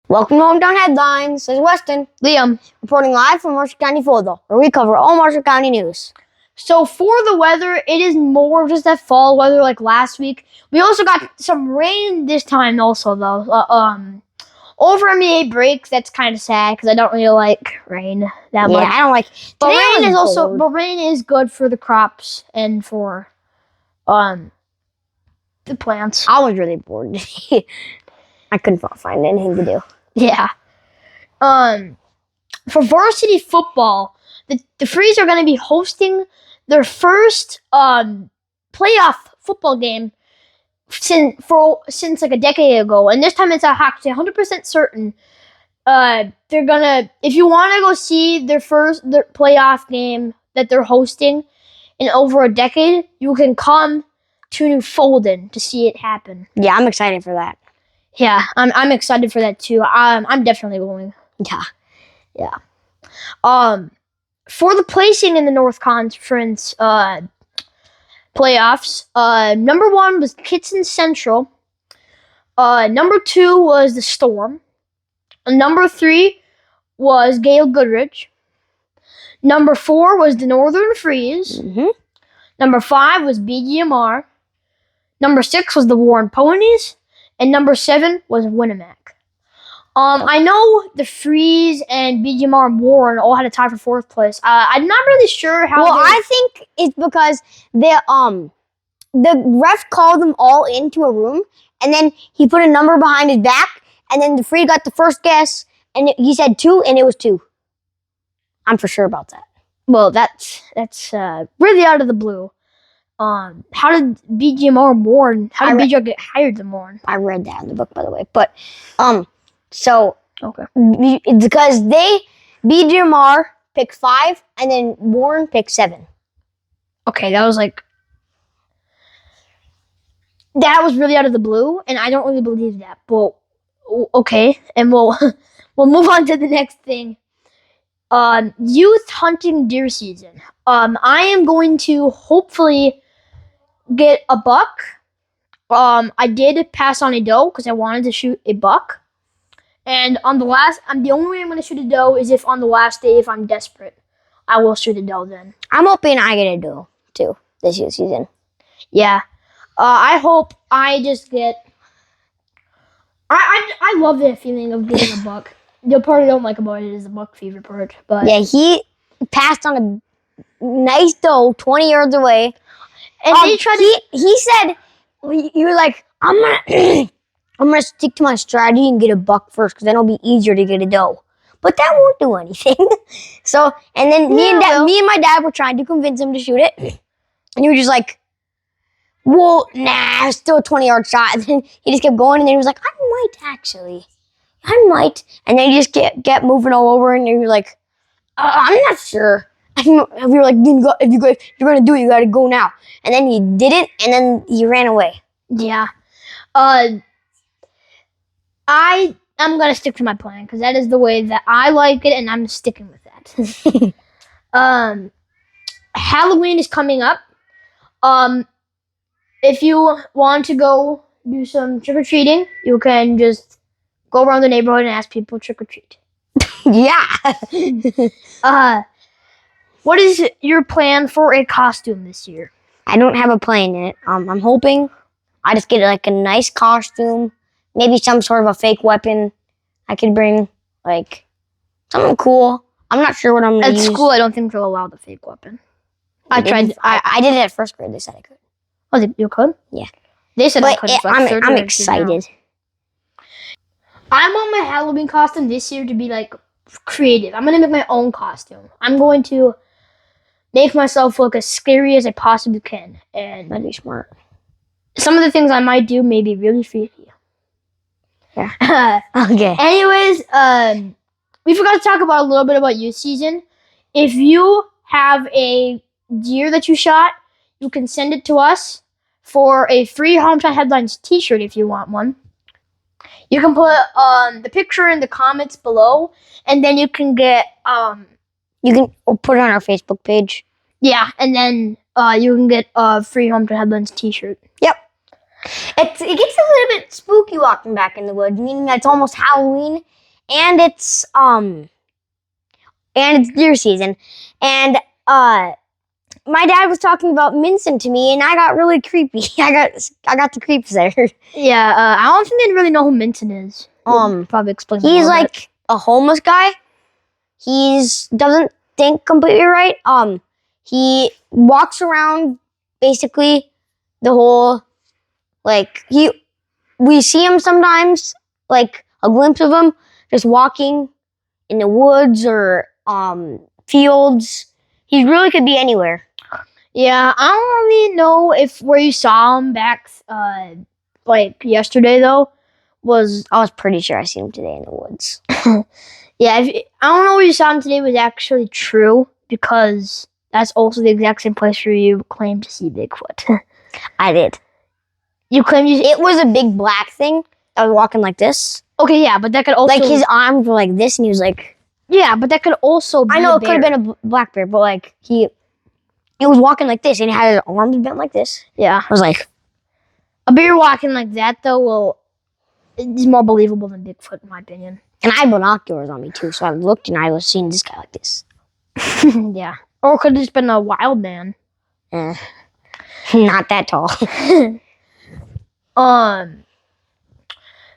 Welcome to Hometown Headlines. This is Weston, Liam, reporting live from Marshall County, Florida, where we cover all Marshall County news. So for the weather, it is more just that fall weather like last week. We also got some rain this time also, though. Over NBA break, that's kind of sad because I don't really like rain that much. Yeah, I don't like. But Today rain was is also, bold. but rain is good for the crops and for the plants. I was really bored today. I couldn't find anything to do. Yeah. For varsity football, the Freeze are going to be hosting their first playoff football game since like a decade ago, and this time it's actually 100% certain. They're gonna, if you want to go see their playoff game that they're hosting in over a decade, you can come to New Fulton to see it happen. Yeah, I'm excited for that. Yeah, I'm excited for that too. I'm definitely going. Yeah. For the placing in the North Conference playoffs, number 1 was Kitson Central. Number 2 was the Storm. Number 3 was Gale Goodrich. Number 4 was the Northern Freeze. Mm-hmm. Number 5 was BGMR. Number 6 was the Warren Ponies. And number 7 was Winnemac. I know the Freeze and BGMR and Warren all had a tie for 4th place. I'm not really sure how. Well, I think it's because the ref called them all into a room, and then he put a number behind his back, and then the Freeze got the first guess, and he said 2, and it was 2. I'm for sure about that. Well, that's really out of the blue. How did BGMR and Warren? How did BGMR get hired than Warren? I read that in the book, by the way. But so Okay, it's because BGMR picked 5, and then Warren picked 7. okay, that was really out of the blue, and I don't really believe that. But okay, and we'll move on to the next thing. Youth hunting deer season. I am going to hopefully get a buck. I did pass on a doe because I wanted to shoot a buck. And the only way I'm going to shoot a doe is if on the last day, if I'm desperate, I will shoot a doe then. I'm hoping I get a doe too this year's season. Yeah. I hope I just get. I love that feeling of getting a buck. The part I don't like about it is the buck fever part. But yeah, he passed on a nice doe 20 yards away. And they tried to. He said, "You were like, I'm gonna stick to my strategy and get a buck first, because then it'll be easier to get a doe." But that won't do anything. So, and then me and my dad were trying to convince him to shoot it, and he was just like, "Well, nah, it's still a 20-yard shot." And then he just kept going, and then he was like, "I might," and then you just get moving all over, and you're like, "I'm not sure." We were like, if you're gonna do it, you gotta go now. And then he didn't, and then he ran away. Yeah. I'm gonna stick to my plan because that is the way that I like it, and I'm sticking with that. Halloween is coming up. If you want to go do some trick or treating, you can just go around the neighborhood and ask people trick or treat. Yeah. What is your plan for a costume this year? I don't have a plan yet. I'm hoping I just get like a nice costume, maybe some sort of a fake weapon I could bring, like something cool. I'm not sure what I'm gonna use. At school, I don't think they'll allow the fake weapon. I tried. I did it at 1st grade. They said I could. Oh, you could? Yeah. They said I But couldn't. I'm excited. I want my Halloween costume this year to be like creative. I'm gonna make my own costume. I'm going to make myself look as scary as I possibly can, and That'd be smart. some of the things I might do may be really freaky. Yeah. Okay. Anyways, we forgot to talk about a little bit about youth season. If you have a deer that you shot, you can send it to us for a free Hometown Headlines t-shirt if you want one. You can put the picture in the comments below, and then you can get You can put it on our Facebook page. Yeah, and then you can get a free Hometown Headlines t-shirt. Yep. It gets a little bit spooky walking back in the woods, meaning that it's almost Halloween, it's deer season, and my dad was talking about Minson to me, and I got really creepy. I got the creeps there. Yeah, I don't think they really know who Minton is. You'll probably explain. He's more about like a homeless guy. Doesn't think completely right. He walks around basically the whole we see him sometimes, like a glimpse of him just walking in the woods or fields. He really could be anywhere. Yeah, I don't really know if where you saw him back like yesterday though was I was pretty sure I seen him today in the woods. yeah, I don't know where you saw him today was actually true because that's also the exact same place where you claimed to see Bigfoot. I did. You claimed It was a big black thing that was walking like this. Okay, yeah, but that could also Like his arms were like this, and he was like. Yeah, but that could also be I know a it could have bear. been a black bear, but like he was walking like this, and he had his arms bent like this. Yeah. I was like, A bear walking like that though is more believable than Bigfoot in my opinion. and I had binoculars on me too, so I looked and I was seeing this guy like this. Yeah. Or it could have just been a wild man. Not that tall.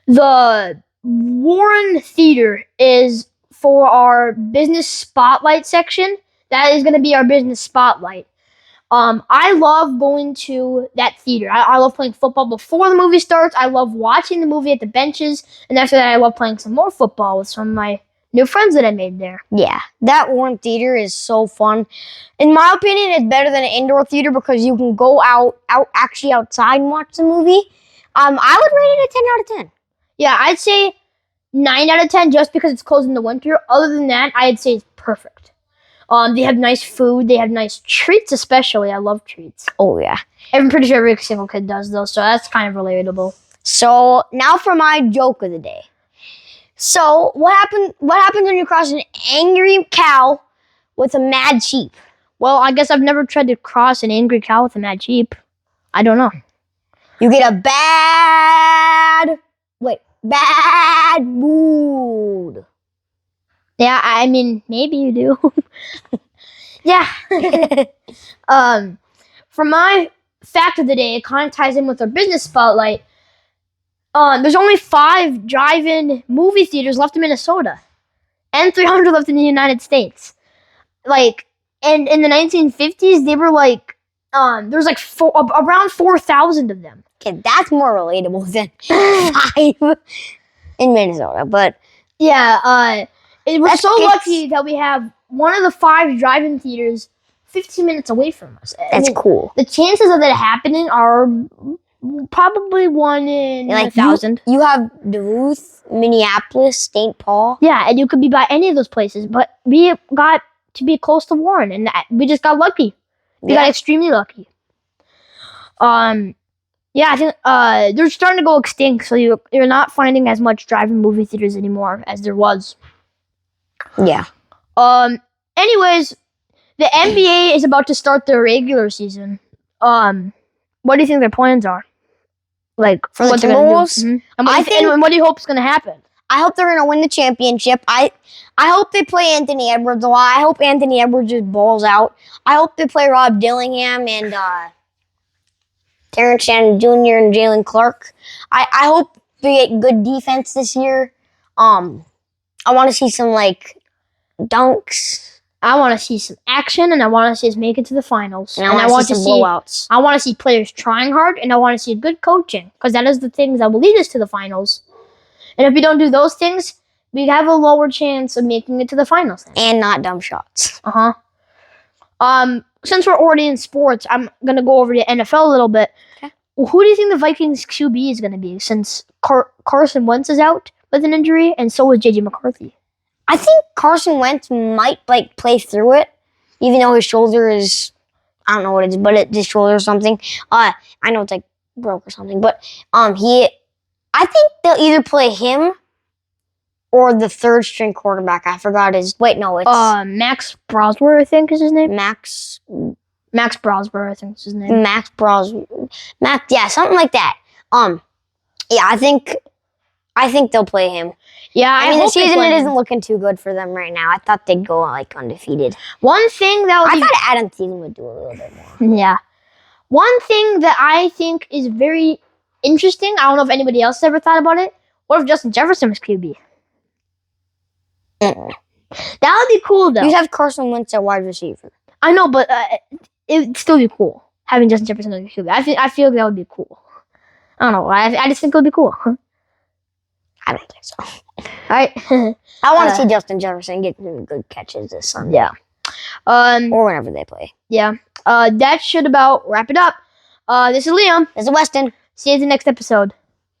The Warren Theater is for our business spotlight section. That is going to be our business spotlight. I love going to that theater. I love playing football before the movie starts. I love watching the movie at the benches. And after that, I love playing some more football with some of my new friends that I made there. Yeah, that Warren Theater is so fun. In my opinion, it's better than an indoor theater because you can go actually outside and watch the movie. I would rate it a 10 out of 10. Yeah, I'd say 9 out of 10 just because it's closed in the winter. Other than that, I'd say it's perfect. They have nice food. They have nice treats, especially. I love treats. Oh yeah. I'm pretty sure every single kid does, though, so that's kind of relatable. So now for my joke of the day. So what happens when you cross an angry cow with a mad sheep? Well, I guess I've never tried to cross an angry cow with a mad sheep. I don't know. You get a bad mood. Yeah, I mean, maybe you do. Yeah. For my fact of the day, it kind of ties in with our business spotlight. There's only 5 drive-in movie theaters left in Minnesota, and 300 left in the United States. Like, and in the 1950s, they were like, there was like around 4,000 of them. Okay, that's more relatable than 5 in Minnesota. But yeah, we're That's- so it's- lucky that we have one of the 5 drive-in theaters 15 minutes away from us. I that's mean, cool. the chances of that happening are probably 1 in Like 1,000. You have Duluth, Minneapolis, St. Paul. Yeah, and you could be by any of those places, but we got to be close to Warren, and we just got lucky. We got extremely lucky. Yeah, I think they're starting to go extinct, so you're not finding as much drive-in movie theaters anymore as there was. Yeah. Anyways, the NBA is about to start their regular season. What do you think their plans are? Like For the what they're gonna do? Timberwolves? Mhm. And what do you hope is gonna happen? I hope they're gonna win the championship. I hope they play Anthony Edwards a lot. I hope Anthony Edwards just balls out. I hope they play Rob Dillingham and Terrence Shannon Jr. and Jalen Clark. I hope they get good defense this year. I want to see some like dunks. I want to see some action, and I want to see us make it to the finals. And I want to see some blowouts. I want to see players trying hard, and I want to see good coaching, because that is the things that will lead us to the finals. And if we don't do those things, we have a lower chance of making it to the finals. And not dumb shots. Since we're already in sports, I'm gonna go over to NFL a little bit. Okay. Who do you think the Vikings QB is gonna be? Since Carson Wentz is out with an injury, and so is JJ McCarthy. I think Carson Wentz might like play through it, even though his shoulder is, I don't know what it is, but his shoulder or something. I know it's like broke or something, but I think they'll either play him or the third string quarterback. I forgot his. Wait, no, it's Max Broswer, I think is his name. Max Broswer, I think is his name. Yeah, something like that. Yeah, I think they'll play him. Yeah, I mean, the hope they season play it him. isn't looking too good for them right now. I thought they'd go like undefeated. One thing that I would thought Adam's season would do a little bit more. be, yeah. One thing that I think is very interesting. I don't know if anybody else has ever thought about it. What if Justin Jefferson was QB? Mm. That would be cool though. You'd have Carson Wentz at wide receiver. I know, but it'd still be cool having Justin Jefferson as QB. I feel that would be cool. I don't know. I just think it would be cool. I don't think so. All right. I want to see Justin Jefferson get some good catches this Sunday. Yeah. Or whenever they play. Yeah. That should about wrap it up. This is Liam. This is Weston. See you in the next episode.